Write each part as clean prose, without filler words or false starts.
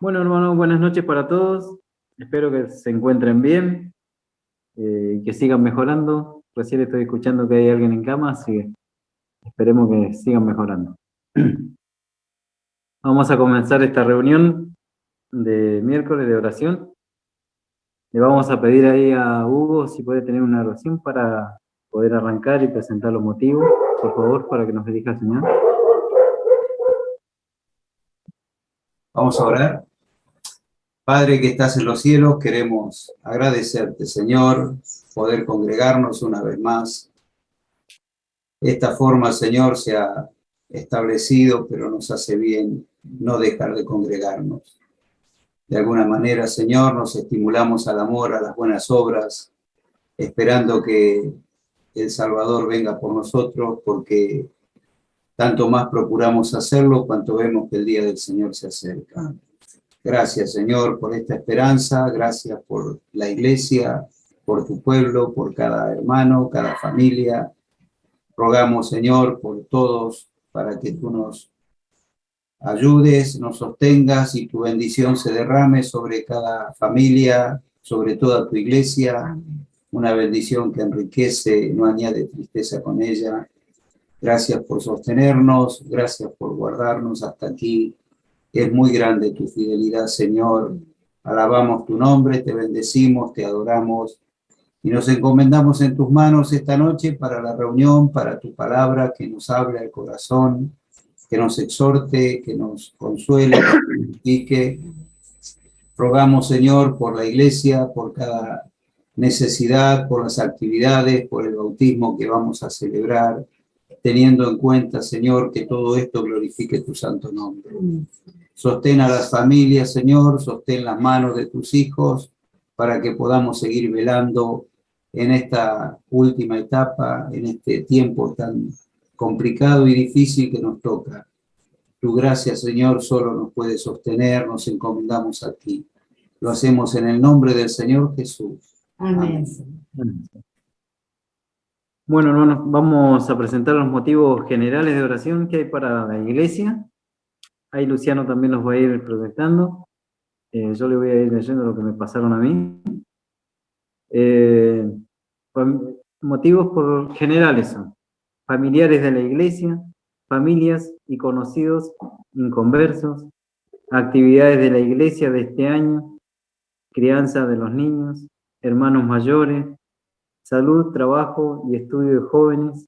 Bueno, hermano, buenas noches para todos. Espero que se encuentren bien, que sigan mejorando. Recién estoy escuchando que hay alguien en cama, así que esperemos que sigan mejorando. Vamos a comenzar esta reunión de miércoles de oración. Le vamos a pedir ahí a Hugo si puede tener una oración para poder arrancar y presentar los motivos, por favor, para que nos dirija el Señor. Vamos a orar. Padre que estás en los cielos, queremos agradecerte, Señor, poder congregarnos una vez más. Esta forma, Señor, se ha establecido, pero nos hace bien no dejar de congregarnos. De alguna manera, Señor, nos estimulamos al amor, a las buenas obras, esperando que el Salvador venga por nosotros, porque tanto más procuramos hacerlo cuanto vemos que el día del Señor se acerca. Gracias, Señor, por esta esperanza, gracias por la iglesia, por tu pueblo, por cada hermano, cada familia. Rogamos, Señor, por todos, para que tú nos ayudes, nos sostengas y tu bendición se derrame sobre cada familia, sobre toda tu iglesia. Una bendición que enriquece, no añade tristeza con ella. Gracias por sostenernos, gracias por guardarnos hasta aquí. Es muy grande tu fidelidad, Señor. Alabamos tu nombre, te bendecimos, te adoramos y nos encomendamos en tus manos esta noche para la reunión, para tu palabra que nos hable al corazón, que nos exhorte, que nos consuele, que nos edifique. Rogamos, Señor, por la iglesia, por cada necesidad, por las actividades, por el bautismo que vamos a celebrar, teniendo en cuenta, Señor, que todo esto glorifique tu santo nombre. Sostén a las familias, Señor, sostén las manos de tus hijos para que podamos seguir velando en esta última etapa, en este tiempo tan complicado y difícil que nos toca. Tu gracia, Señor, solo nos puede sostener, nos encomendamos a ti. Lo hacemos en el nombre del Señor Jesús. Amén. Bueno, hermanos, vamos a presentar los motivos generales de oración que hay para la iglesia. Ahí Luciano también los va a ir presentando. Yo le voy a ir leyendo lo que me pasaron a mí. Motivos generales son familiares de la iglesia, familias y conocidos inconversos, actividades de la iglesia de este año, crianza de los niños, hermanos mayores, salud, trabajo y estudio de jóvenes.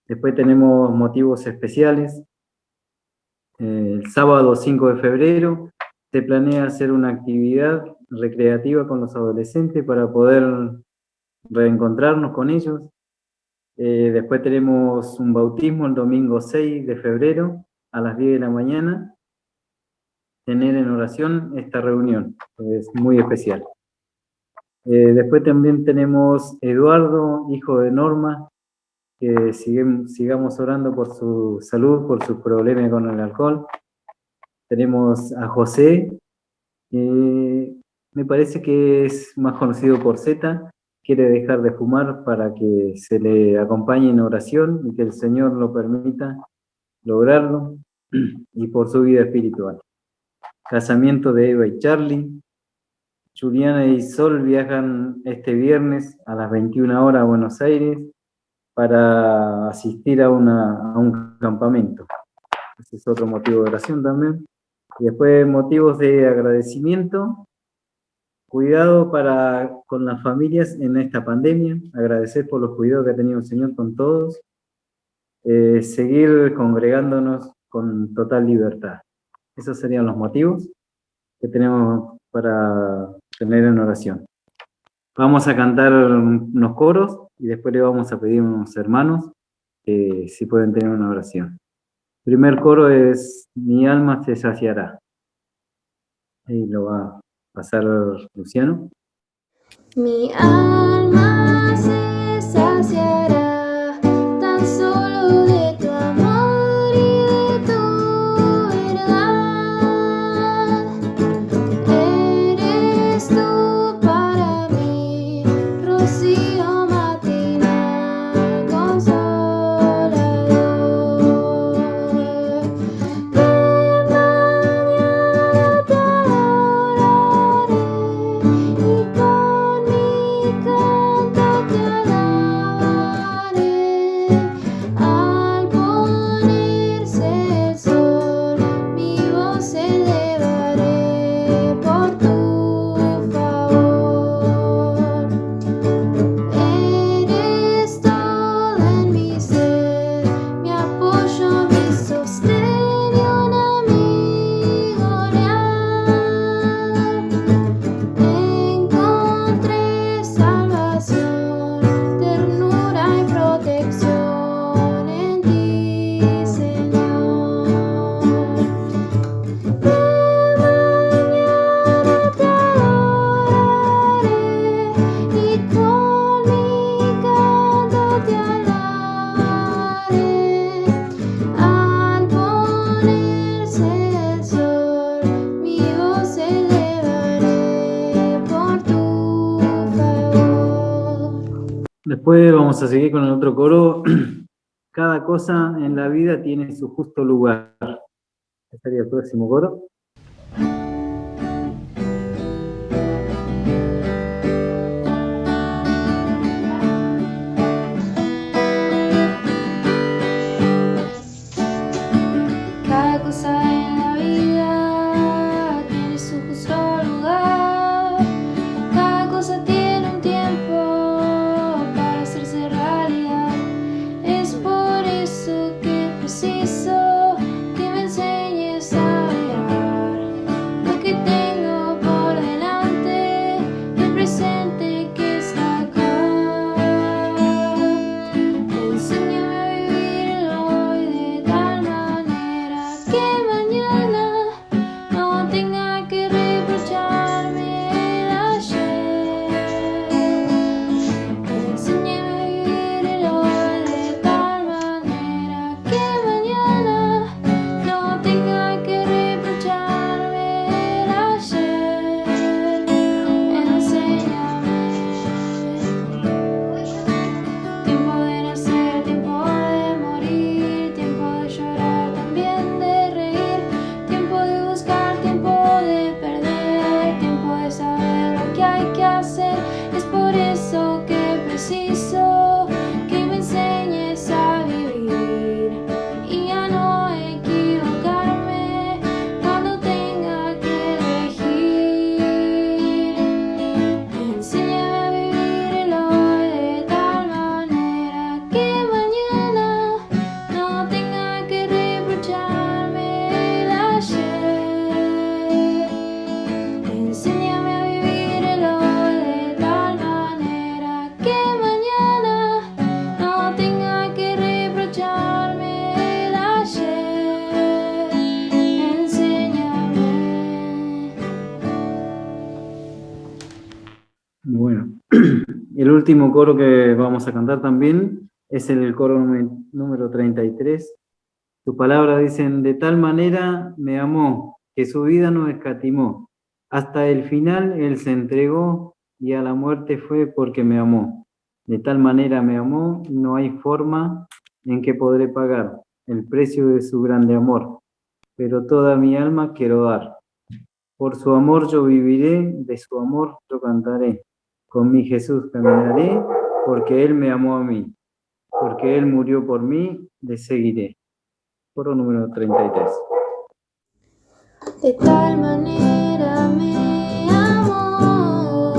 Después tenemos motivos especiales. El sábado 5 de febrero se planea hacer una actividad recreativa con los adolescentes para poder reencontrarnos con ellos. Después tenemos un bautismo el domingo 6 de febrero a las 10 de la mañana. Tener en oración esta reunión, es muy especial. Después también tenemos Eduardo, hijo de Norma, que sigamos orando por su salud, por sus problemas con el alcohol. Tenemos a José, me parece que es más conocido por Z, quiere dejar de fumar para que se le acompañe en oración y que el Señor lo permita lograrlo, y por su vida espiritual. Casamiento de Eva y Charlie. Juliana y Sol viajan este viernes a las 21 horas a Buenos Aires para asistir a un campamento. Ese es otro motivo de oración también. Y después motivos de agradecimiento. Cuidado con las familias en esta pandemia. Agradecer por los cuidados que ha tenido el Señor con todos. Seguir congregándonos con total libertad. Esos serían los motivos que tenemos para tener en oración. Vamos a cantar unos coros y después le vamos a pedir a unos hermanos si pueden tener una oración. El primer coro es Mi alma se saciará. Ahí lo va a pasar Luciano. Mi alma se saciará tan solo de tu amor y de tu verdad. Eres tú para mí, rocío matinal, consolador. De mañana te Después vamos a seguir con el otro coro. Cada cosa en la vida tiene su justo lugar. Este sería el próximo coro. Cada cosa en la vida tiene su justo lugar. Cada cosa tiene un tiempo para hacerse realidad. Es por eso que preciso que me enseñes a mirar lo que tengo por delante, el presente que está acá. Enséñame a vivir el hoy de tal manera que mañana no tenga que reprocharme el ayer. Enséñame a vivir el hoy de tal manera que mañana no tenga que reprocharme el ayer. Enséñame. Tiempo de nacer, tiempo de morir, tiempo de llorar, también de reír, tiempo de buscar, tiempo de perder, tiempo de saber lo que hay que hacer. Es por eso que preciso que me enseñes a vivir y a no equivocarme cuando tenga que elegir. Enséñame a vivir el hoy de tal manera que mañana no tenga que reprocharme el ayer. Enséñame a vivir el hoy de tal manera que mañana no tenga que reprocharme el ayer. Enséñame. Bueno, el último coro que vamos a cantar también es el coro número 33. Sus palabras dicen: de tal manera me amó, que su vida no escatimó. Hasta el final él se entregó y a la muerte fue porque me amó. De tal manera me amó, no hay forma en que podré pagar el precio de su grande amor, pero toda mi alma quiero dar. Por su amor yo viviré, de su amor yo cantaré. Con mi Jesús caminaré, porque Él me amó a mí. Porque Él murió por mí, le seguiré. Coro número 33. De tal manera me amó,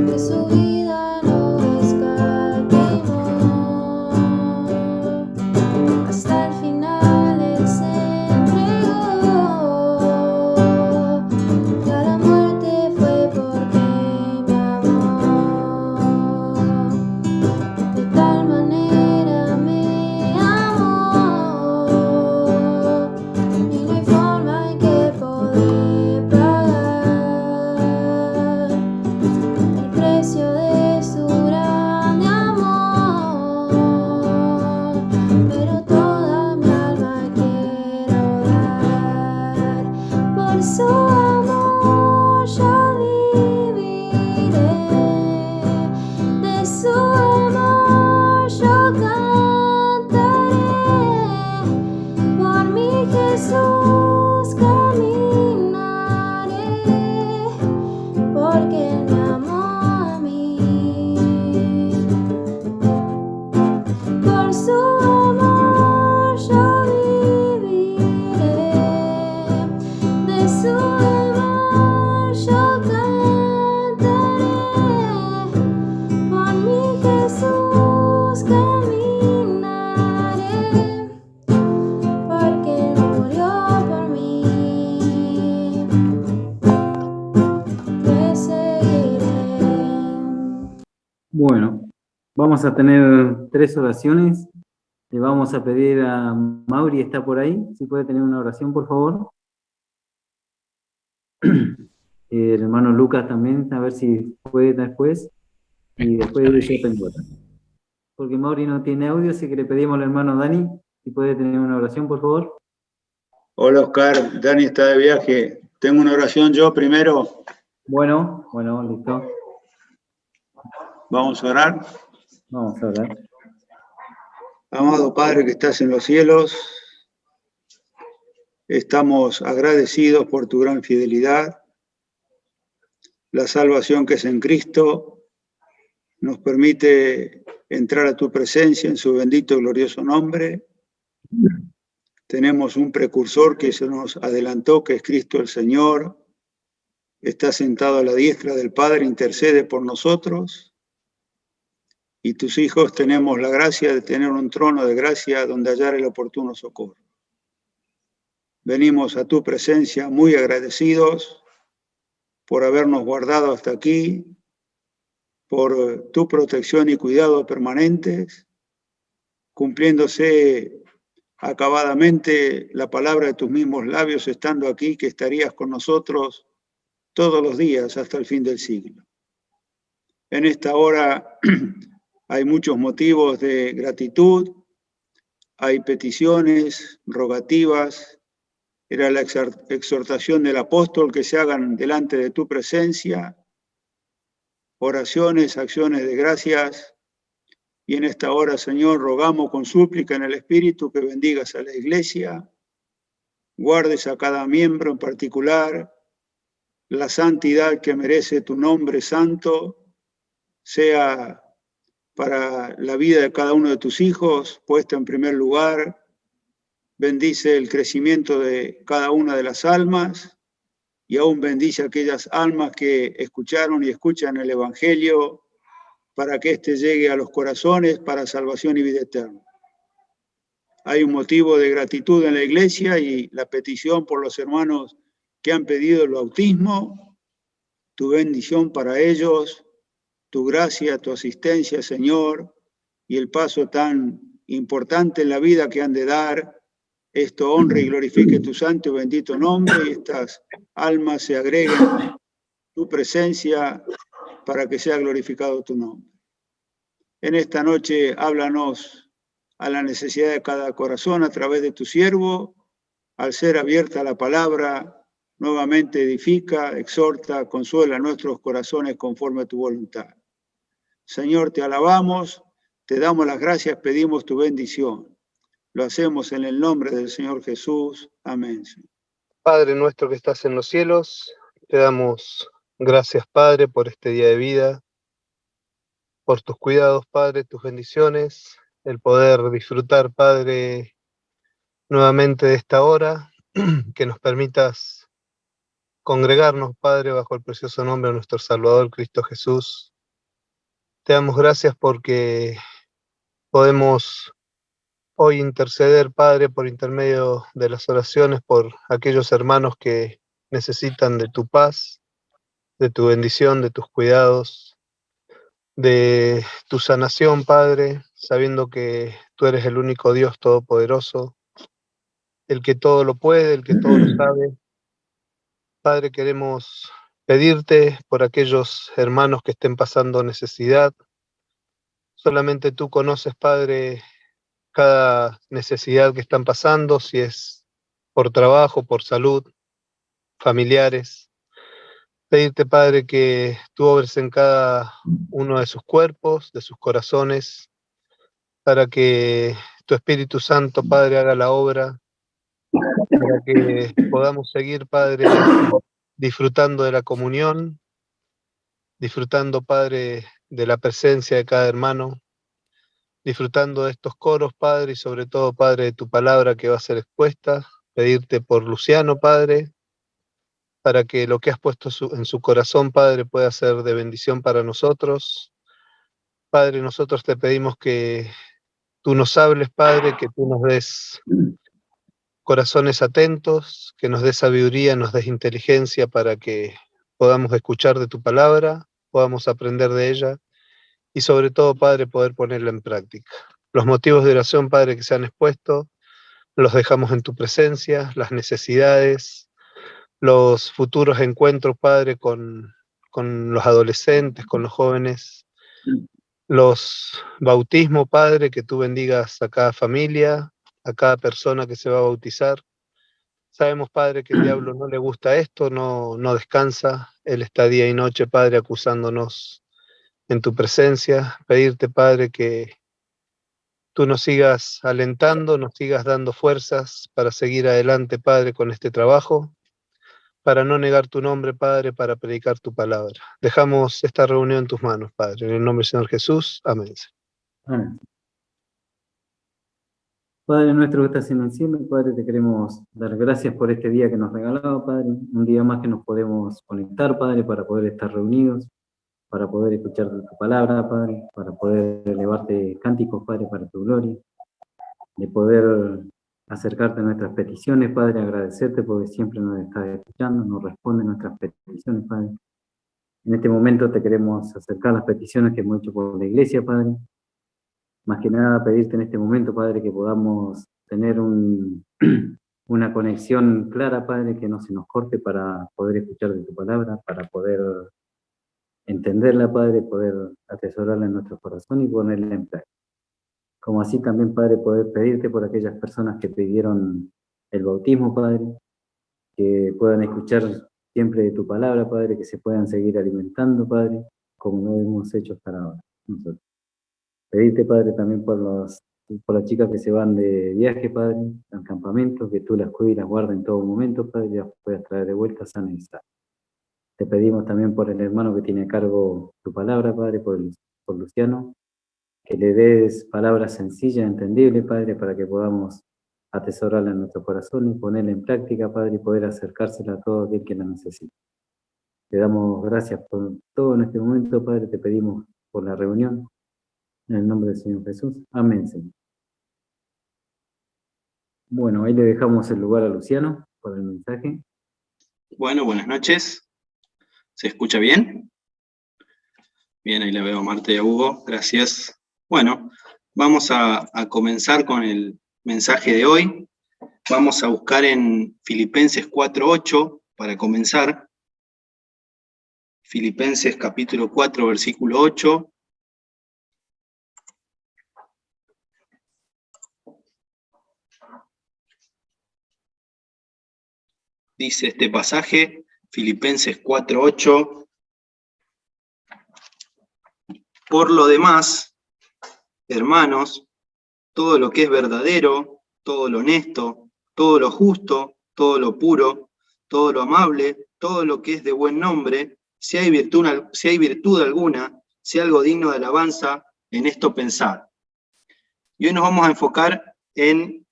que su vida no escatimó. Hasta el final él se entregó, y a la muerte fue porque me amó. De tal manera me amó, y no hay forma en que podré pagar el precio de su grande amor, pero toda mi alma quiero dar. Por su amor yo viviré, de su amor yo cantaré, por mi Jesús caminaré, porque Él me amó a mí. Por su amor yo viviré, de su amor yo cantaré, por mi Jesús caminaré, porque Él murió por mí. Le seguiré. Bueno, vamos a tener 3 oraciones. Le vamos a pedir a Mauri, ¿está por ahí? Si puede tener una oración, por favor. El hermano Lucas también, a ver si puede después. Y después yo tengo otra. Porque Mauri no tiene audio, así que le pedimos al hermano Dani, si puede tener una oración, por favor. Hola Oscar, Dani está de viaje. Tengo una oración yo primero. Bueno, listo. Vamos a orar. Vamos a orar. Amado Padre que estás en los cielos, estamos agradecidos por tu gran fidelidad. La salvación que es en Cristo nos permite entrar a tu presencia en su bendito y glorioso nombre. Tenemos un precursor que se nos adelantó, que es Cristo el Señor. Está sentado a la diestra del Padre, intercede por nosotros. Y tus hijos tenemos la gracia de tener un trono de gracia donde hallar el oportuno socorro. Venimos a tu presencia muy agradecidos por habernos guardado hasta aquí, por tu protección y cuidado permanentes, cumpliéndose acabadamente la palabra de tus mismos labios, estando aquí, que estarías con nosotros todos los días hasta el fin del siglo. En esta hora hay muchos motivos de gratitud, hay peticiones, rogativas. Era la exhortación del apóstol que se hagan delante de tu presencia, oraciones, acciones de gracias. Y en esta hora, Señor, rogamos con súplica en el Espíritu que bendigas a la Iglesia, guardes a cada miembro en particular, la santidad que merece tu nombre santo, sea para la vida de cada uno de tus hijos puesta en primer lugar. Bendice el crecimiento de cada una de las almas y aún bendice a aquellas almas que escucharon y escuchan el Evangelio para que éste llegue a los corazones para salvación y vida eterna. Hay un motivo de gratitud en la Iglesia y la petición por los hermanos que han pedido el bautismo, tu bendición para ellos, tu gracia, tu asistencia, Señor, y el paso tan importante en la vida que han de dar. Esto honre y glorifique tu santo y bendito nombre, y estas almas se agreguen a tu presencia para que sea glorificado tu nombre. En esta noche háblanos a la necesidad de cada corazón a través de tu siervo. Al ser abierta la palabra, nuevamente edifica, exhorta, consuela nuestros corazones conforme a tu voluntad. Señor, te alabamos, te damos las gracias, pedimos tu bendición. Lo hacemos en el nombre del Señor Jesús. Amén. Padre nuestro que estás en los cielos, te damos gracias, Padre, por este día de vida, por tus cuidados, Padre, tus bendiciones, el poder disfrutar, Padre, nuevamente de esta hora, que nos permitas congregarnos, Padre, bajo el precioso nombre de nuestro Salvador, Cristo Jesús. Te damos gracias porque podemos hoy interceder, Padre, por intermedio de las oraciones, por aquellos hermanos que necesitan de tu paz, de tu bendición, de tus cuidados, de tu sanación, Padre, sabiendo que tú eres el único Dios todopoderoso, el que todo lo puede, el que todo lo sabe. Padre, queremos pedirte por aquellos hermanos que estén pasando necesidad. Solamente tú conoces, Padre, cada necesidad que están pasando, si es por trabajo, por salud, familiares. Pedirte, Padre, que tú obres en cada uno de sus cuerpos, de sus corazones, para que tu Espíritu Santo, Padre, haga la obra, para que podamos seguir, Padre, disfrutando de la comunión, disfrutando, Padre, de la presencia de cada hermano, disfrutando de estos coros, Padre, y sobre todo, Padre, de tu palabra que va a ser expuesta. Pedirte por Luciano, Padre, para que lo que has puesto en su corazón, Padre, pueda ser de bendición para nosotros. Padre, nosotros te pedimos que tú nos hables, Padre, que tú nos des corazones atentos, que nos des sabiduría, nos des inteligencia para que podamos escuchar de tu palabra, podamos aprender de ella y sobre todo, Padre, poder ponerla en práctica. Los motivos de oración, Padre, que se han expuesto, los dejamos en tu presencia, las necesidades, los futuros encuentros, Padre, con los adolescentes, con los jóvenes, los bautismos, Padre, que tú bendigas a cada familia, a cada persona que se va a bautizar. Sabemos, Padre, que el diablo no le gusta esto, no descansa, él está día y noche, Padre, acusándonos en tu presencia, pedirte, Padre, que tú nos sigas alentando, nos sigas dando fuerzas para seguir adelante, Padre, con este trabajo, para no negar tu nombre, Padre, para predicar tu palabra. Dejamos esta reunión en tus manos, Padre, en el nombre del Señor Jesús. Amén. Amén. Padre nuestro que estás en el cielo, Padre, te queremos dar gracias por este día que nos has regalado, Padre, un día más que nos podemos conectar, Padre, para poder estar reunidos, para poder escuchar tu palabra, Padre, para poder elevarte cánticos, Padre, para tu gloria, de poder acercarte a nuestras peticiones, Padre, agradecerte porque siempre nos estás escuchando, nos responden nuestras peticiones, Padre. En este momento te queremos acercar las peticiones que hemos hecho por la iglesia, Padre. Más que nada pedirte en este momento, Padre, que podamos tener una conexión clara, Padre, que no se nos corte para poder escuchar de tu palabra, para poder entenderla, Padre, poder atesorarla en nuestro corazón y ponerla en práctica. Como así también, Padre, poder pedirte por aquellas personas que pidieron el bautismo, Padre, que puedan escuchar siempre de tu palabra, Padre, que se puedan seguir alimentando, Padre, como lo hemos hecho hasta ahora nosotros. Pedirte, Padre, también por las chicas que se van de viaje, Padre, al campamento, que tú las cuides y las guardes en todo momento, Padre, y las puedas traer de vuelta sanas y salvas. Te pedimos también por el hermano que tiene a cargo tu palabra, Padre, por Luciano, que le des palabras sencillas, entendibles, Padre, para que podamos atesorarla en nuestro corazón y ponerla en práctica, Padre, y poder acercársela a todo aquel que la necesite. Te damos gracias por todo en este momento, Padre, te pedimos por la reunión, en el nombre del Señor Jesús. Amén, Señor. Bueno, ahí le dejamos el lugar a Luciano para el mensaje. Bueno, buenas noches. ¿Se escucha bien? Bien, ahí le veo a Marta y a Hugo. Gracias. Bueno, vamos a comenzar con el mensaje de hoy. Vamos a buscar en Filipenses 4:8 para comenzar. Filipenses capítulo 4, versículo 8. Dice este pasaje, Filipenses 4:8. Por lo demás, hermanos, todo lo que es verdadero, todo lo honesto, todo lo justo, todo lo puro, todo lo amable, todo lo que es de buen nombre, si hay virtud alguna, si algo digno de alabanza, en esto pensad. Y hoy nos vamos a enfocar en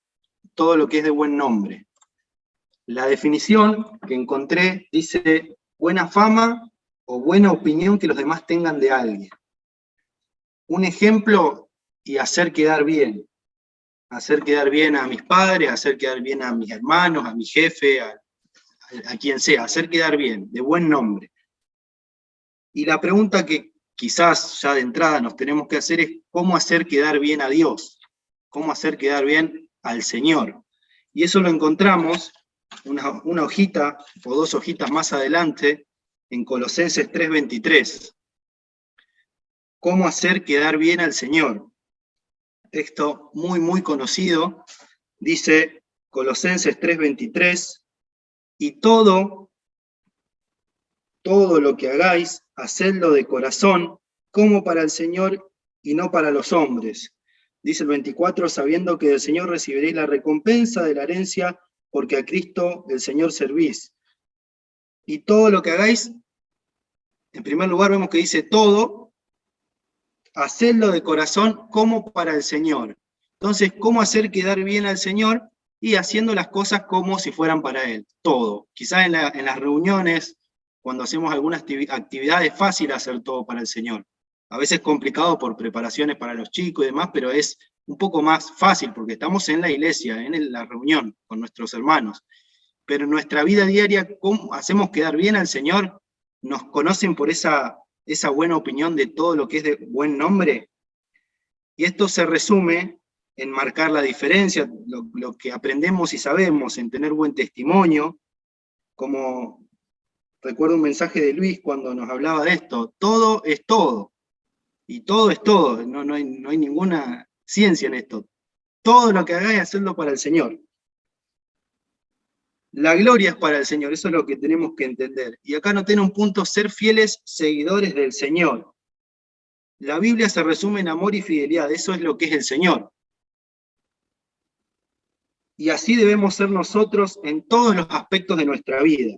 todo lo que es de buen nombre. La definición que encontré dice buena fama o buena opinión que los demás tengan de alguien. Un ejemplo y hacer quedar bien. Hacer quedar bien a mis padres, hacer quedar bien a mis hermanos, a mi jefe, a quien sea, hacer quedar bien, de buen nombre. Y la pregunta que quizás ya de entrada nos tenemos que hacer es cómo hacer quedar bien a Dios, cómo hacer quedar bien al Señor. Y eso lo encontramos una hojita o dos hojitas más adelante en Colosenses 3:23. Cómo hacer quedar bien al Señor. Texto muy, muy conocido. Dice Colosenses 3:23, y todo lo que hagáis, hacedlo de corazón, como para el Señor y no para los hombres. Dice el 24, sabiendo que del Señor recibiréis la recompensa de la herencia, porque a Cristo el Señor servís. Y todo lo que hagáis, en primer lugar vemos que dice todo, hacedlo de corazón como para el Señor. Entonces, ¿cómo hacer quedar bien al Señor? Y haciendo las cosas como si fueran para Él, todo. Quizás en las reuniones, cuando hacemos algunas actividades, es fácil hacer todo para el Señor. A veces complicado por preparaciones para los chicos y demás, pero es un poco más fácil porque estamos en la iglesia, en la reunión con nuestros hermanos. Pero en nuestra vida diaria, ¿cómo hacemos quedar bien al Señor? ¿Nos conocen por esa buena opinión de todo lo que es de buen nombre? Y esto se resume en marcar la diferencia, lo que aprendemos y sabemos, en tener buen testimonio, como recuerdo un mensaje de Luis cuando nos hablaba de esto, todo es todo, y todo es todo, no hay ninguna ciencia en esto. Todo lo que hagáis, hacedlo para el Señor. La gloria es para el Señor, eso es lo que tenemos que entender. Y acá no tiene un punto, ser fieles seguidores del Señor. La Biblia se resume en amor y fidelidad, eso es lo que es el Señor. Y así debemos ser nosotros en todos los aspectos de nuestra vida.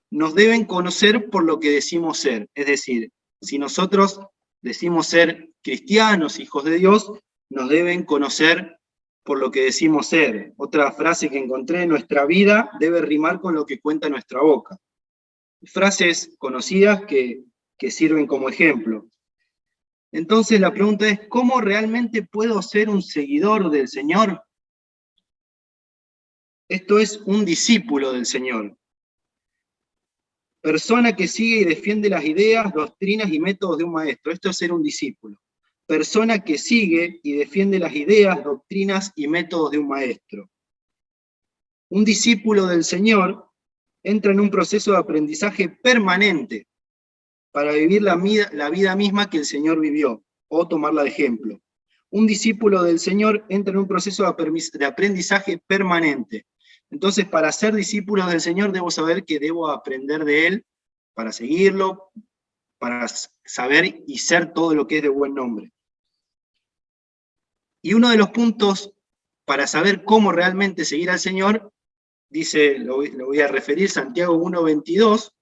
Nos deben conocer por lo que decimos ser, es decir, si nosotros decimos ser cristianos, hijos de Dios, nos deben conocer por lo que decimos ser. Otra frase que encontré: nuestra vida debe rimar con lo que cuenta nuestra boca. Frases conocidas que sirven como ejemplo. Entonces la pregunta es, ¿cómo realmente puedo ser un seguidor del Señor? Esto es un discípulo del Señor. Persona que sigue y defiende las ideas, doctrinas y métodos de un maestro. Esto es ser un discípulo. Persona que sigue y defiende las ideas, doctrinas y métodos de un maestro. Un discípulo del Señor entra en un proceso de aprendizaje permanente para vivir la vida misma que el Señor vivió, o tomarla de ejemplo. Un discípulo del Señor entra en un proceso de aprendizaje permanente. Entonces, para ser discípulos del Señor, debo saber que debo aprender de Él, para seguirlo, para saber y ser todo lo que es de buen nombre. Y uno de los puntos para saber cómo realmente seguir al Señor, dice, lo voy a referir, Santiago 1:22,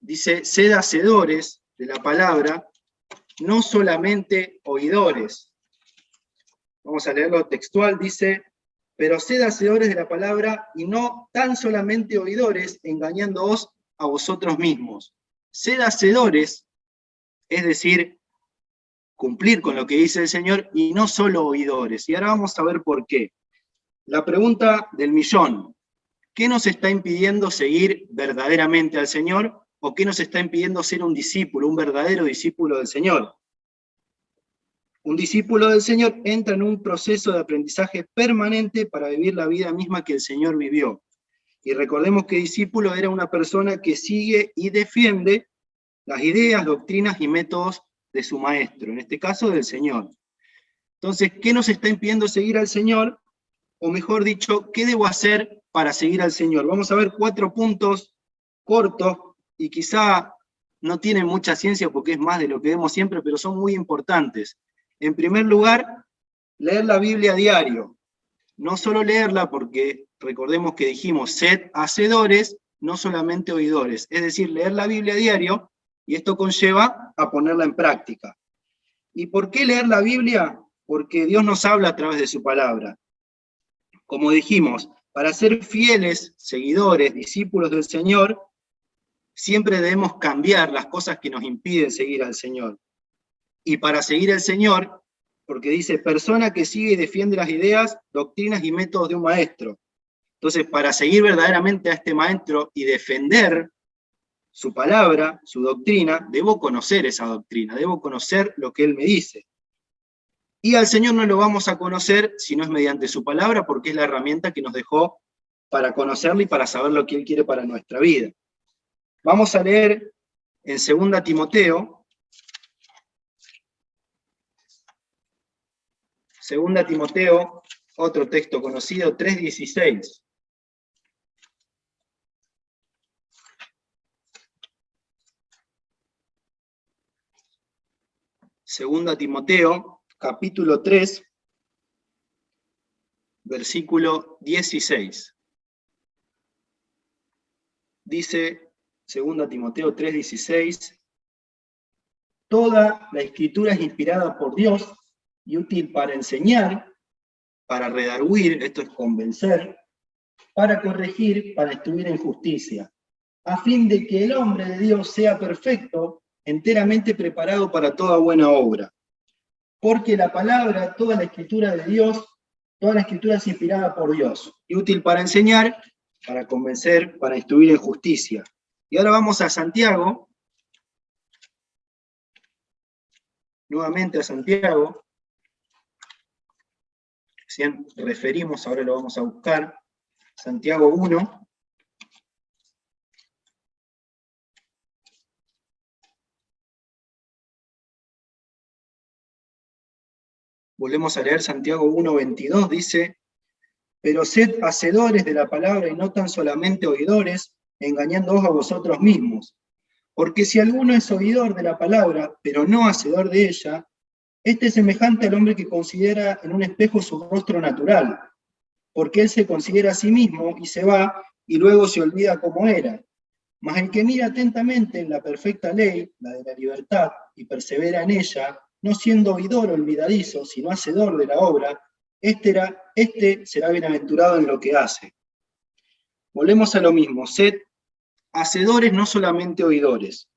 dice, sed hacedores de la palabra, no solamente oidores. Vamos a leerlo textual, dice, pero sed hacedores de la palabra y no tan solamente oidores, engañándoos a vosotros mismos. Sed hacedores, es decir, cumplir con lo que dice el Señor, y no solo oidores. Y ahora vamos a ver por qué. La pregunta del millón: ¿qué nos está impidiendo seguir verdaderamente al Señor? ¿O qué nos está impidiendo ser un discípulo, un verdadero discípulo del Señor? Un discípulo del Señor entra en un proceso de aprendizaje permanente para vivir la vida misma que el Señor vivió. Y recordemos que discípulo era una persona que sigue y defiende las ideas, doctrinas y métodos de su maestro, en este caso del Señor. Entonces, ¿qué nos está impidiendo seguir al Señor? O mejor dicho, ¿qué debo hacer para seguir al Señor? Vamos a ver 4 puntos cortos, y quizá no tienen mucha ciencia porque es más de lo que vemos siempre, pero son muy importantes. En primer lugar, leer la Biblia a diario. No solo leerla, porque recordemos que dijimos, sed hacedores, no solamente oidores. Es decir, leer la Biblia a diario, y esto conlleva a ponerla en práctica. ¿Y por qué leer la Biblia? Porque Dios nos habla a través de su palabra. Como dijimos, para ser fieles, seguidores, discípulos del Señor, siempre debemos cambiar las cosas que nos impiden seguir al Señor. Y para seguir al Señor, porque dice, persona que sigue y defiende las ideas, doctrinas y métodos de un maestro. Entonces, para seguir verdaderamente a este maestro y defender su palabra, su doctrina, debo conocer esa doctrina, debo conocer lo que Él me dice. Y al Señor no lo vamos a conocer si no es mediante su palabra, porque es la herramienta que nos dejó para conocerlo y para saber lo que Él quiere para nuestra vida. Vamos a leer en 2 Timoteo, 2 Timoteo, otro texto conocido, 3:16. Segunda Timoteo, capítulo 3, versículo 16. Dice 2 Timoteo 3:16, toda la Escritura es inspirada por Dios y útil para enseñar, para redarguir, esto es convencer, para corregir, para instruir en justicia, a fin de que el hombre de Dios sea perfecto, enteramente preparado para toda buena obra. Porque la palabra, toda la Escritura de Dios, toda la Escritura es inspirada por Dios, y útil para enseñar, para convencer, para instruir en justicia. Y ahora vamos a Santiago, nuevamente a Santiago, recién referimos, ahora lo vamos a buscar, Santiago 1, volvemos a leer Santiago 1:22, dice, pero sed hacedores de la palabra y no tan solamente oidores, engañándoos a vosotros mismos. Porque si alguno es oidor de la palabra, pero no hacedor de ella, Este es semejante al hombre que considera en un espejo su rostro natural, porque él se considera a sí mismo y se va, y luego se olvida cómo era. Mas el que mira atentamente en la perfecta ley, la de la libertad, y persevera en ella, no siendo oidor olvidadizo, sino hacedor de la obra, este será bienaventurado en lo que hace. Volvemos a lo mismo, sed hacedores, no solamente oidores.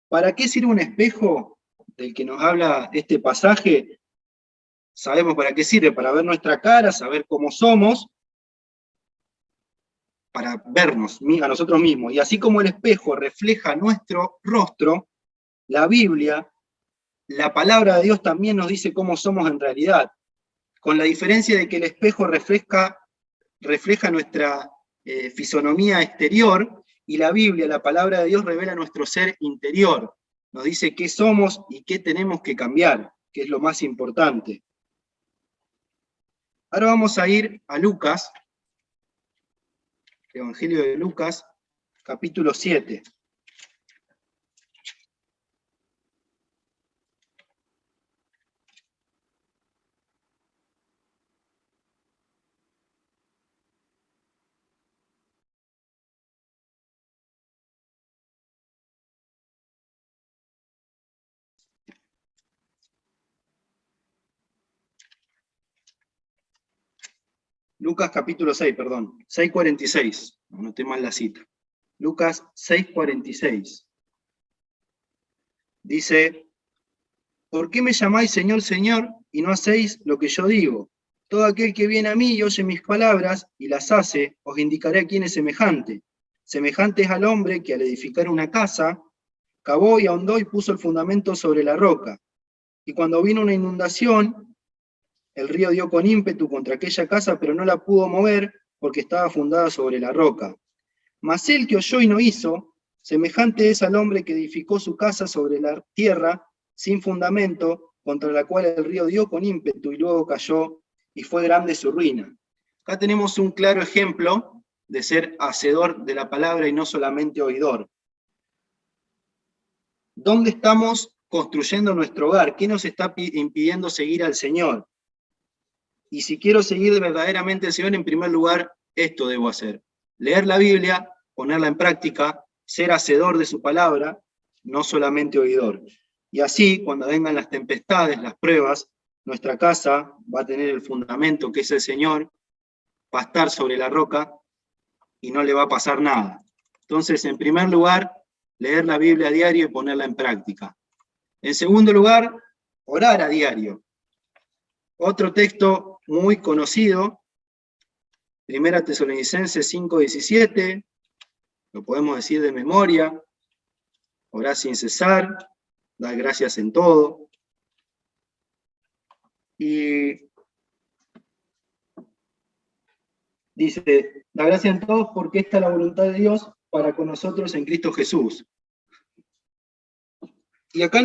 ¿Para qué sirve un espejo del que nos habla este pasaje? Sabemos para qué sirve, para ver nuestra cara, saber cómo somos, para vernos a nosotros mismos. Y así como el espejo refleja nuestro rostro, la Biblia, la palabra de Dios también nos dice cómo somos en realidad, con la diferencia de que el espejo refleja nuestra fisonomía exterior, y la Biblia, la palabra de Dios, revela nuestro ser interior. Nos dice qué somos y qué tenemos que cambiar, que es lo más importante. Ahora vamos a ir a Lucas, Evangelio de Lucas, capítulo 7. Lucas capítulo 6, perdón, 6:46, anoté mal la cita. Lucas 6:46. Dice, ¿por qué me llamáis Señor, Señor, y no hacéis lo que yo digo? Todo aquel que viene a mí y oye mis palabras y las hace, os indicaré a quién es semejante. Semejante es al hombre que al edificar una casa, cavó y ahondó y puso el fundamento sobre la roca. Y cuando vino una inundación, el río dio con ímpetu contra aquella casa, pero no la pudo mover porque estaba fundada sobre la roca. Mas el que oyó y no hizo, semejante es al hombre que edificó su casa sobre la tierra sin fundamento, contra la cual el río dio con ímpetu y luego cayó, y fue grande su ruina. Acá tenemos un claro ejemplo de ser hacedor de la palabra y no solamente oidor. ¿Dónde estamos construyendo nuestro hogar? ¿Qué nos está impidiendo seguir al Señor? Y si quiero seguir verdaderamente al Señor, en primer lugar, esto debo hacer. Leer la Biblia, ponerla en práctica, ser hacedor de su palabra, no solamente oidor. Y así, cuando vengan las tempestades, las pruebas, nuestra casa va a tener el fundamento que es el Señor, va a estar sobre la roca y no le va a pasar nada. Entonces, en primer lugar, leer la Biblia a diario y ponerla en práctica. En segundo lugar, orar a diario. Otro texto muy conocido, 1 Tesalonicenses 5:17, lo podemos decir de memoria, orad sin cesar, dad gracias en todo. Y dice, da gracias en todo porque esta es la voluntad de Dios para con nosotros en Cristo Jesús. Y acá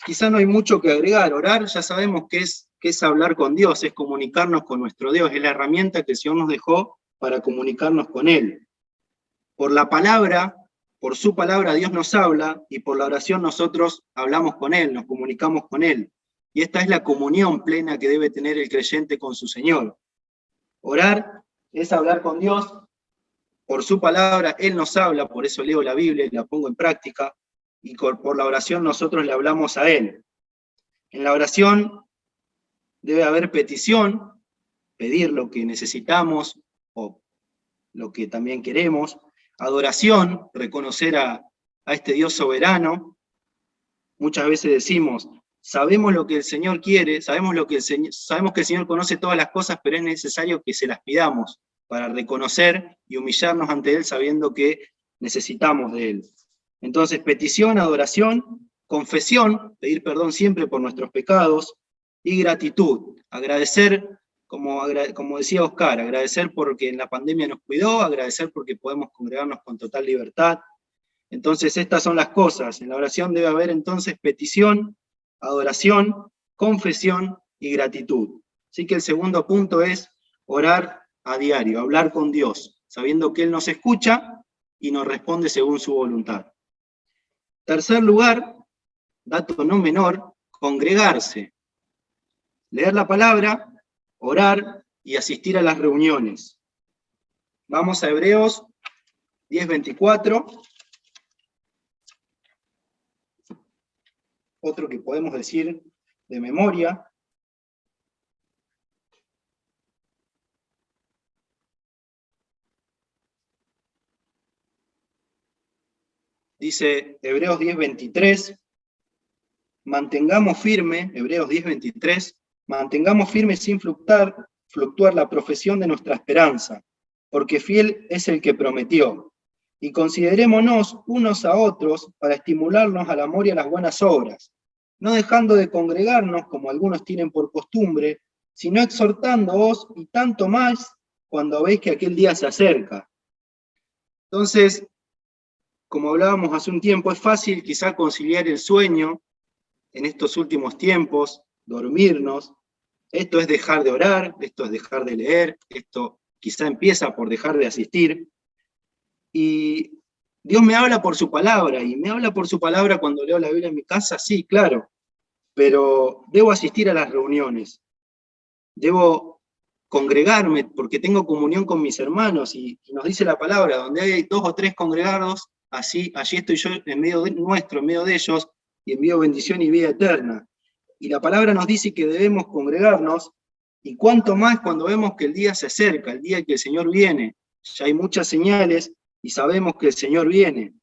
quizá no hay mucho que agregar. Orar ya sabemos que es hablar con Dios, es comunicarnos con nuestro Dios, es la herramienta que el Señor nos dejó para comunicarnos con Él. Por la palabra, por su palabra Dios nos habla, y por la oración nosotros hablamos con Él, nos comunicamos con Él. Y esta es la comunión plena que debe tener el creyente con su Señor. Orar es hablar con Dios, por su palabra Él nos habla, por eso leo la Biblia y la pongo en práctica, y por la oración nosotros le hablamos a Él. En la oración debe haber petición, pedir lo que necesitamos o lo que también queremos. Adoración, reconocer a este Dios soberano. Muchas veces decimos, sabemos lo que el Señor quiere, sabemos que el Señor conoce todas las cosas, pero es necesario que se las pidamos para reconocer y humillarnos ante Él sabiendo que necesitamos de Él. Entonces, petición, adoración, confesión, pedir perdón siempre por nuestros pecados, y gratitud, agradecer, como decía Oscar, agradecer porque en la pandemia nos cuidó, agradecer porque podemos congregarnos con total libertad. Entonces, estas son las cosas. En la oración debe haber entonces petición, adoración, confesión y gratitud. Así que el segundo punto es orar a diario, hablar con Dios, sabiendo que Él nos escucha y nos responde según su voluntad. Tercer lugar, dato no menor, congregarse, leer la palabra, orar y asistir a las reuniones. Vamos a Hebreos 10:24. Otro que podemos decir de memoria. Dice Hebreos 10:23, mantengamos firme, Hebreos 10:23, mantengamos firme sin fluctuar la profesión de nuestra esperanza, porque fiel es el que prometió. Y considerémonos unos a otros para estimularnos al amor y a las buenas obras, no dejando de congregarnos como algunos tienen por costumbre, sino exhortándoos, y tanto más cuando veis que aquel día se acerca. Entonces, como hablábamos hace un tiempo, es fácil quizá conciliar el sueño en estos últimos tiempos, dormirnos. Esto es dejar de orar, esto es dejar de leer, esto quizá empieza por dejar de asistir. Y Dios me habla por su palabra, y me habla por su palabra cuando leo la Biblia en mi casa, sí, claro, pero debo asistir a las reuniones, debo congregarme porque tengo comunión con mis hermanos, y nos dice la palabra, donde hay 2 o 3 congregados, allí estoy yo en medio nuestro, en medio de ellos, y envío bendición y vida eterna. Y la palabra nos dice que debemos congregarnos, y cuanto más cuando vemos que el día se acerca, el día que el Señor viene. Ya hay muchas señales, y sabemos que el Señor viene.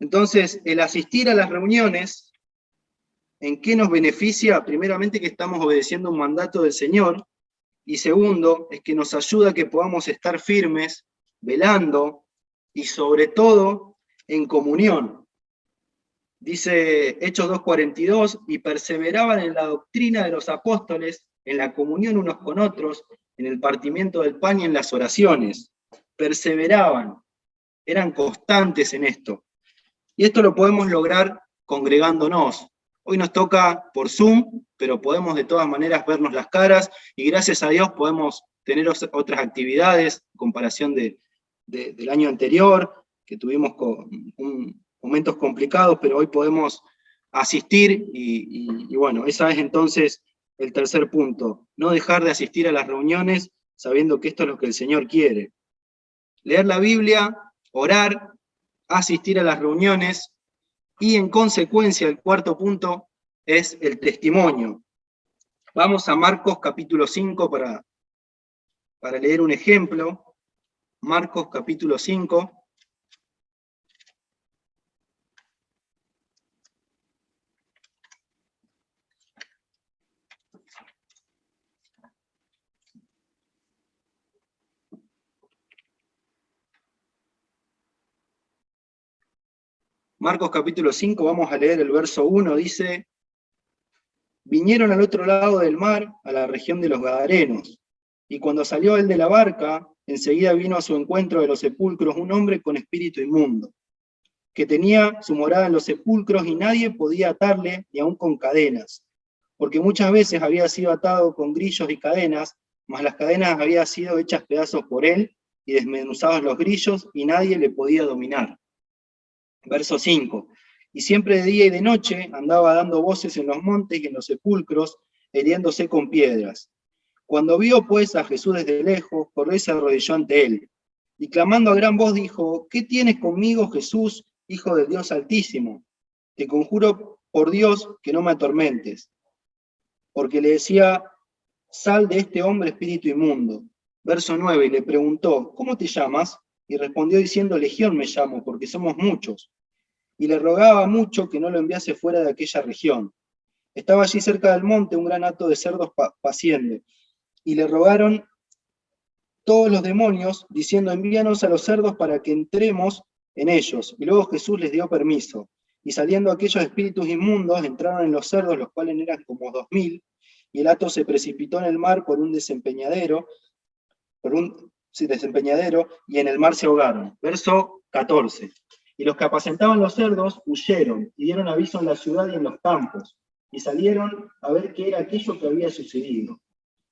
Entonces, el asistir a las reuniones, ¿en qué nos beneficia? Primeramente que estamos obedeciendo un mandato del Señor, y segundo, es que nos ayuda a que podamos estar firmes, velando, y sobre todo, en comunión. Dice Hechos 2:42, y perseveraban en la doctrina de los apóstoles, en la comunión unos con otros, en el partimiento del pan y en las oraciones. Perseveraban, eran constantes en esto. Y esto lo podemos lograr congregándonos. Hoy nos toca por Zoom, pero podemos de todas maneras vernos las caras, y gracias a Dios podemos tener otras actividades, en comparación del año anterior, que tuvimos momentos complicados, pero hoy podemos asistir, y bueno, ese es entonces el tercer punto. No dejar de asistir a las reuniones sabiendo que esto es lo que el Señor quiere. Leer la Biblia, orar, asistir a las reuniones, y en consecuencia el cuarto punto es el testimonio. Vamos a Marcos capítulo 5 para leer un ejemplo. Marcos capítulo 5. Marcos capítulo 5, vamos a leer el verso 1, dice: vinieron al otro lado del mar, a la región de los Gadarenos, y cuando salió él de la barca, enseguida vino a su encuentro de los sepulcros un hombre con espíritu inmundo, que tenía su morada en los sepulcros, y nadie podía atarle, ni aun con cadenas, porque muchas veces había sido atado con grillos y cadenas, mas las cadenas habían sido hechas pedazos por él, y desmenuzados los grillos, y nadie le podía dominar. Verso 5, y siempre de día y de noche andaba dando voces en los montes y en los sepulcros, hiriéndose con piedras. Cuando vio pues a Jesús desde lejos, corrió y se arrodilló ante él, y clamando a gran voz dijo: ¿qué tienes conmigo, Jesús, Hijo del Dios Altísimo? Te conjuro por Dios que no me atormentes. Porque le decía: sal de este hombre, espíritu inmundo. Verso 9, y le preguntó: ¿cómo te llamas? Y respondió diciendo: Legión me llamo, porque somos muchos. Y le rogaba mucho que no lo enviase fuera de aquella región. Estaba allí cerca del monte un gran hato de cerdos paciendo, y le rogaron todos los demonios, diciendo: envíanos a los cerdos para que entremos en ellos. Y luego Jesús les dio permiso. Y saliendo aquellos espíritus inmundos, entraron en los cerdos, los cuales eran como 2000, y el hato se precipitó en el mar por un desempeñadero, y en el mar se ahogaron. Verso 14. Y los que apacentaban los cerdos huyeron, y dieron aviso en la ciudad y en los campos, y salieron a ver qué era aquello que había sucedido.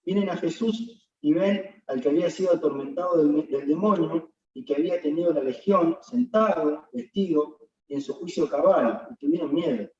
Vienen a Jesús y ven al que había sido atormentado del demonio, y que había tenido la legión, sentado, vestido, y en su juicio cabal, y tuvieron miedo.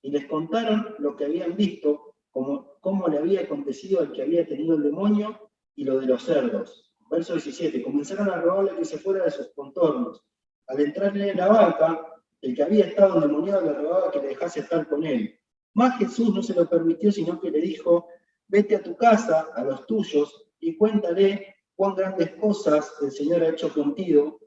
y les contaron lo que habían visto, cómo le había acontecido al que había tenido el demonio y lo de los cerdos. Verso 17, comenzaron a rogarle que se fuera de sus contornos. Al entrarle en la barca, el que había estado endemoniado le rogaba que le dejase estar con él. Mas Jesús no se lo permitió, sino que le dijo, vete a tu casa, a los tuyos, y cuéntale cuán grandes cosas el Señor ha hecho contigo,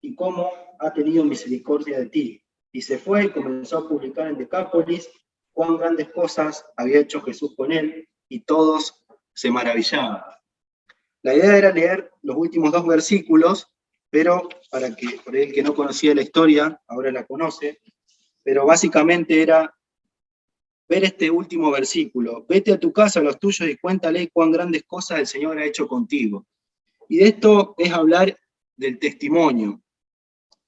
y cómo ha tenido misericordia de ti. Y se fue y comenzó a publicar en Decápolis cuán grandes cosas había hecho Jesús con él, y todos se maravillaban. La idea era leer los últimos 2 versículos, pero para que por el que no conocía la historia, ahora la conoce, pero básicamente era ver este último versículo. Vete a tu casa, a los tuyos, y cuéntale cuán grandes cosas el Señor ha hecho contigo. Y de esto es hablar del testimonio,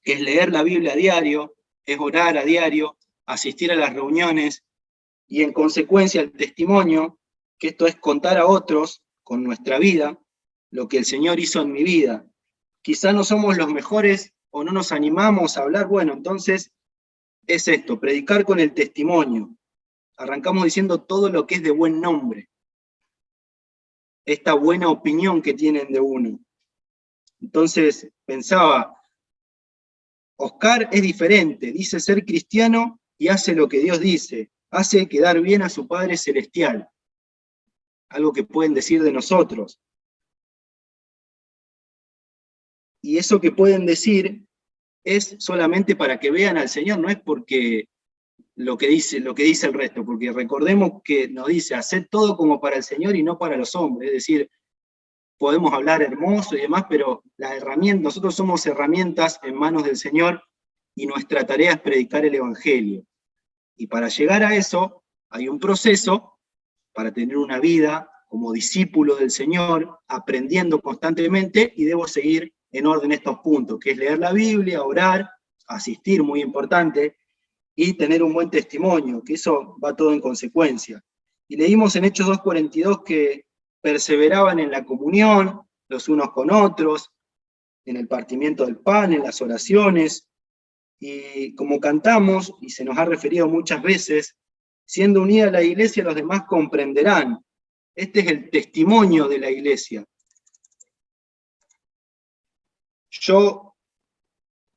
que es leer la Biblia a diario, es orar a diario, asistir a las reuniones, y en consecuencia el testimonio, que esto es contar a otros con nuestra vida, lo que el Señor hizo en mi vida. Quizá no somos los mejores o no nos animamos a hablar, bueno, entonces es esto, predicar con el testimonio. Arrancamos diciendo todo lo que es de buen nombre, esta buena opinión que tienen de uno. Entonces pensaba, Oscar es diferente, dice ser cristiano y hace lo que Dios dice, hace quedar bien a su Padre Celestial, algo que pueden decir de nosotros. Y eso que pueden decir es solamente para que vean al Señor, no es porque lo que dice el resto, porque recordemos que nos dice, haced todo como para el Señor y no para los hombres, es decir, podemos hablar hermoso y demás, pero nosotros somos herramientas en manos del Señor y nuestra tarea es predicar el Evangelio. Y para llegar a eso hay un proceso para tener una vida como discípulo del Señor, aprendiendo constantemente, y debo seguir en orden estos puntos, que es leer la Biblia, orar, asistir, muy importante, y tener un buen testimonio, que eso va todo en consecuencia. Y leímos en Hechos 2:42 que perseveraban en la comunión, los unos con otros, en el partimiento del pan, en las oraciones, y como cantamos, y se nos ha referido muchas veces, siendo unida la iglesia, los demás comprenderán. Este es el testimonio de la iglesia. Yo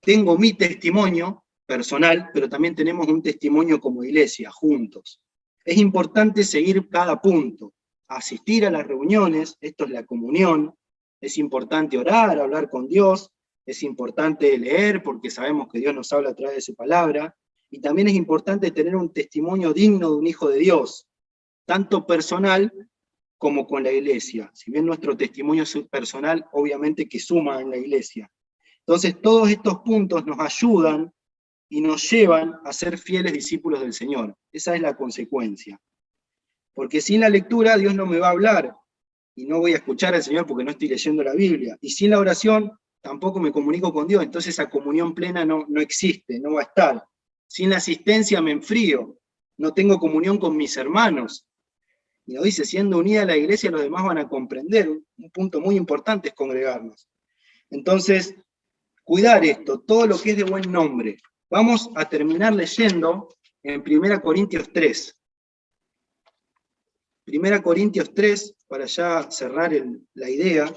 tengo mi testimonio personal, pero también tenemos un testimonio como iglesia, juntos. Es importante seguir cada punto, asistir a las reuniones, esto es la comunión, es importante orar, hablar con Dios, es importante leer porque sabemos que Dios nos habla a través de su palabra, y también es importante tener un testimonio digno de un hijo de Dios, tanto personal como con la iglesia. Si bien nuestro testimonio es personal, obviamente que suma en la iglesia. Entonces todos estos puntos nos ayudan y nos llevan a ser fieles discípulos del Señor. Esa es la consecuencia. Porque sin la lectura Dios no me va a hablar, y no voy a escuchar al Señor porque no estoy leyendo la Biblia. Y sin la oración tampoco me comunico con Dios, entonces esa comunión plena no existe, no va a estar. Sin la asistencia me enfrío, no tengo comunión con mis hermanos. Y nos dice, siendo unida a la iglesia, los demás van a comprender. Un punto muy importante es congregarnos. Entonces, cuidar esto, todo lo que es de buen nombre. Vamos a terminar leyendo en 1 Corintios 3. 1 Corintios 3, para ya cerrar la idea.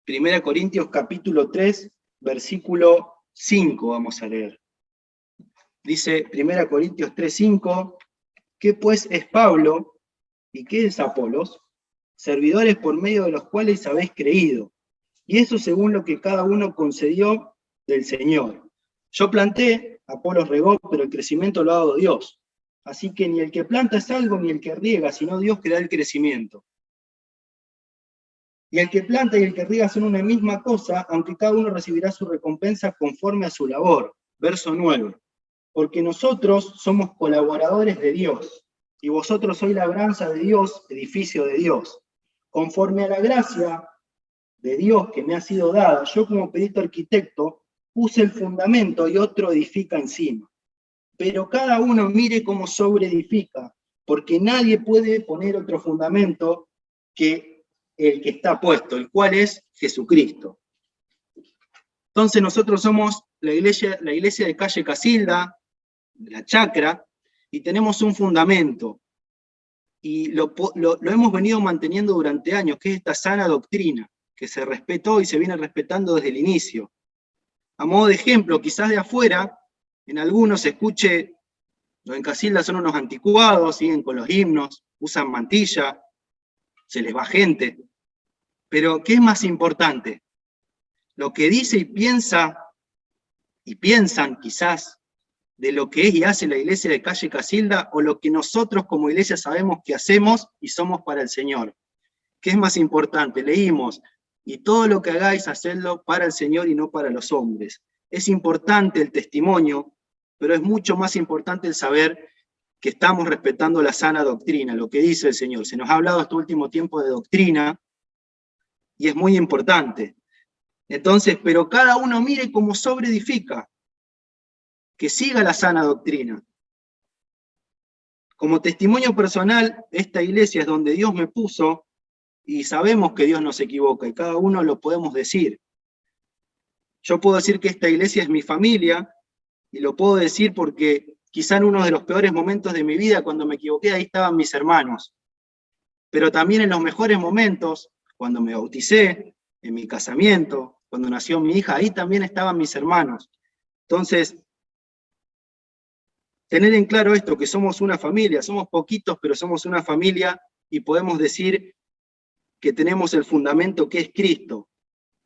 Primera Corintios capítulo 3, versículo 5 vamos a leer. Dice 1 Corintios 3, 5, ¿qué pues es Pablo y qué es Apolos? Servidores por medio de los cuales habéis creído, y eso según lo que cada uno concedió del Señor. Yo planté, Apolos regó, pero el crecimiento lo ha dado Dios. Así que ni el que planta es algo, ni el que riega, sino Dios que da el crecimiento. Y el que planta y el que riega son una misma cosa, aunque cada uno recibirá su recompensa conforme a su labor. Verso 9. Porque nosotros somos colaboradores de Dios, y vosotros sois labranza de Dios, edificio de Dios. Conforme a la gracia de Dios que me ha sido dada, yo como perito arquitecto puse el fundamento y otro edifica encima. Pero cada uno mire cómo sobreedifica, porque nadie puede poner otro fundamento que el que está puesto, el cual es Jesucristo. Entonces nosotros somos la iglesia de calle Casilda, de la Chacra, y tenemos un fundamento, y lo hemos venido manteniendo durante años, que es esta sana doctrina, que se respetó y se viene respetando desde el inicio. A modo de ejemplo, quizás de afuera, en algunos se escuche, los en Casilda son unos anticuados, siguen con los himnos, usan mantilla, se les va gente. Pero, ¿qué es más importante? Lo que dice y piensan quizás de lo que es y hace la iglesia de calle Casilda, o lo que nosotros como iglesia sabemos que hacemos y somos para el Señor. ¿Qué es más importante? Leímos, y todo lo que hagáis, hacedlo para el Señor y no para los hombres. Es importante el testimonio, pero es mucho más importante el saber que estamos respetando la sana doctrina, lo que dice el Señor. Se nos ha hablado este último tiempo de doctrina, y es muy importante. Entonces, pero cada uno mire cómo sobreedifica, que siga la sana doctrina. Como testimonio personal, esta iglesia es donde Dios me puso, y sabemos que Dios no se equivoca, y cada uno lo podemos decir. Yo puedo decir que esta iglesia es mi familia, y lo puedo decir porque quizá en uno de los peores momentos de mi vida, cuando me equivoqué, ahí estaban mis hermanos. Pero también en los mejores momentos, cuando me bauticé, en mi casamiento, cuando nació mi hija, ahí también estaban mis hermanos. Entonces, tener en claro esto, que somos una familia, somos poquitos, pero somos una familia, y podemos decir que tenemos el fundamento que es Cristo.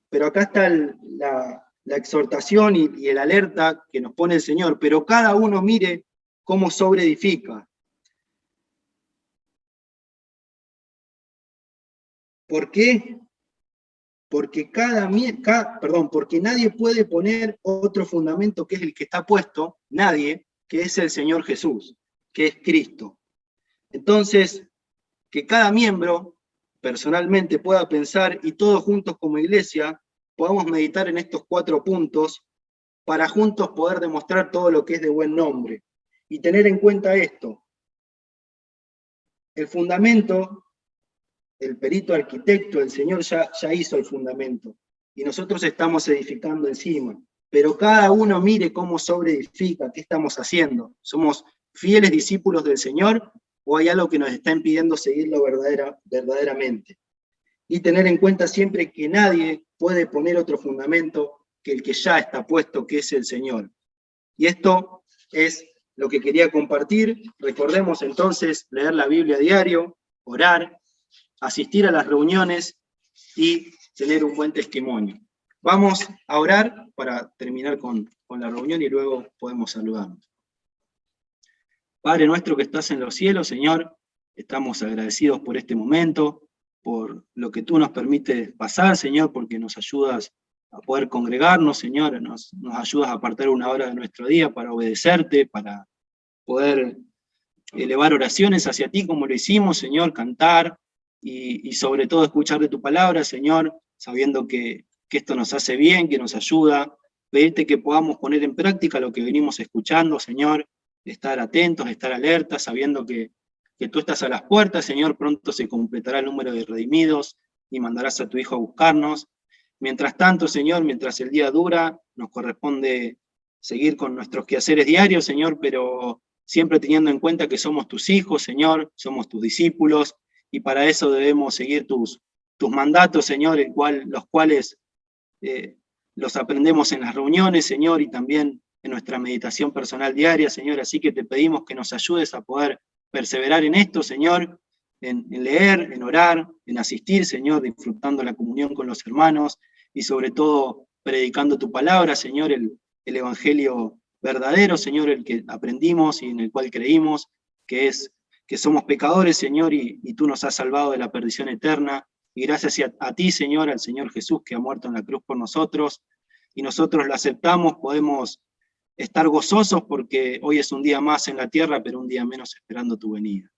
Pero acá está la exhortación y el alerta que nos pone el Señor, pero cada uno mire cómo sobreedifica. ¿Por qué? Porque porque nadie puede poner otro fundamento que es el que está puesto, nadie, que es el Señor Jesús, que es Cristo. Entonces, que cada miembro personalmente pueda pensar, y todos juntos como iglesia podamos meditar en estos 4 puntos para juntos poder demostrar todo lo que es de buen nombre. Y tener en cuenta esto: el fundamento, el perito arquitecto, el Señor ya hizo el fundamento, y nosotros estamos edificando encima. Pero cada uno mire cómo sobreedifica, qué estamos haciendo. ¿Somos fieles discípulos del Señor o hay algo que nos está impidiendo seguirlo verdaderamente? Y tener en cuenta siempre que nadie puede poner otro fundamento que el que ya está puesto, que es el Señor. Y esto es lo que quería compartir. Recordemos entonces leer la Biblia a diario, orar, asistir a las reuniones y tener un buen testimonio. Vamos a orar para terminar con la reunión y luego podemos saludarnos. Padre nuestro que estás en los cielos, Señor, estamos agradecidos por este momento, por lo que tú nos permites pasar, Señor, porque nos ayudas a poder congregarnos, Señor, nos ayudas a apartar una hora de nuestro día para obedecerte, para poder elevar oraciones hacia ti como lo hicimos, Señor, cantar y sobre todo escuchar de tu palabra, Señor, sabiendo que esto nos hace bien, que nos ayuda, pedirte que podamos poner en práctica lo que venimos escuchando, Señor, estar atentos, estar alertas, sabiendo que tú estás a las puertas, Señor, pronto se completará el número de redimidos y mandarás a tu Hijo a buscarnos. Mientras tanto, Señor, mientras el día dura, nos corresponde seguir con nuestros quehaceres diarios, Señor, pero siempre teniendo en cuenta que somos tus hijos, Señor, somos tus discípulos, y para eso debemos seguir tus mandatos, Señor, los cuales los aprendemos en las reuniones, Señor, y también en nuestra meditación personal diaria, Señor. Así que te pedimos que nos ayudes a poder perseverar en esto, Señor, en leer, en orar, en asistir, Señor, disfrutando la comunión con los hermanos y sobre todo predicando tu palabra, Señor, el evangelio verdadero, Señor, el que aprendimos y en el cual creímos, que es que somos pecadores, Señor, y tú nos has salvado de la perdición eterna. Y gracias a ti, Señor, al Señor Jesús que ha muerto en la cruz por nosotros, y nosotros lo aceptamos, podemos estar gozosos porque hoy es un día más en la tierra, pero un día menos esperando tu venida.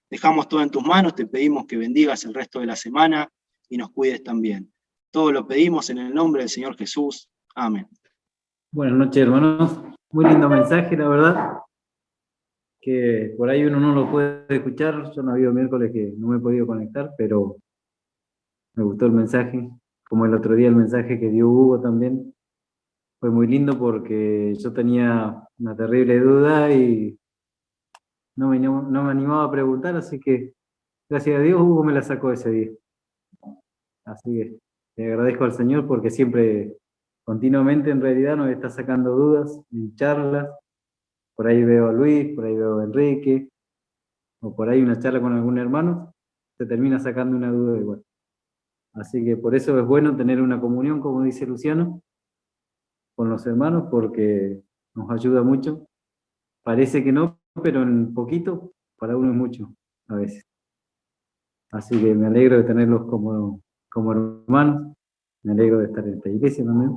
Dejamos todo en tus manos, te pedimos que bendigas el resto de la semana y nos cuides también. Todo lo pedimos en el nombre del Señor Jesús. Amén. Buenas noches, hermanos. Muy lindo mensaje, la verdad, que por ahí uno no lo puede escuchar. Yo no ha habido miércoles que no me he podido conectar, pero Me gustó el mensaje, como el otro día el mensaje que dio Hugo también. Fue muy lindo porque yo tenía una terrible duda y no me animaba a preguntar, así que gracias a Dios Hugo me la sacó ese día. Así que le agradezco al Señor porque siempre, continuamente en realidad nos está sacando dudas en charlas. Por ahí veo a Luis, por ahí veo a Enrique, o por ahí una charla con algún hermano, se termina sacando una duda igual. Así que por eso es bueno tener una comunión, como dice Luciano, con los hermanos, porque nos ayuda mucho. Parece que no, pero en poquito, para uno es mucho, a veces. Así que me alegro de tenerlos como hermanos, me alegro de estar en esta iglesia también.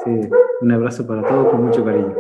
Sí, un abrazo para todos con mucho cariño.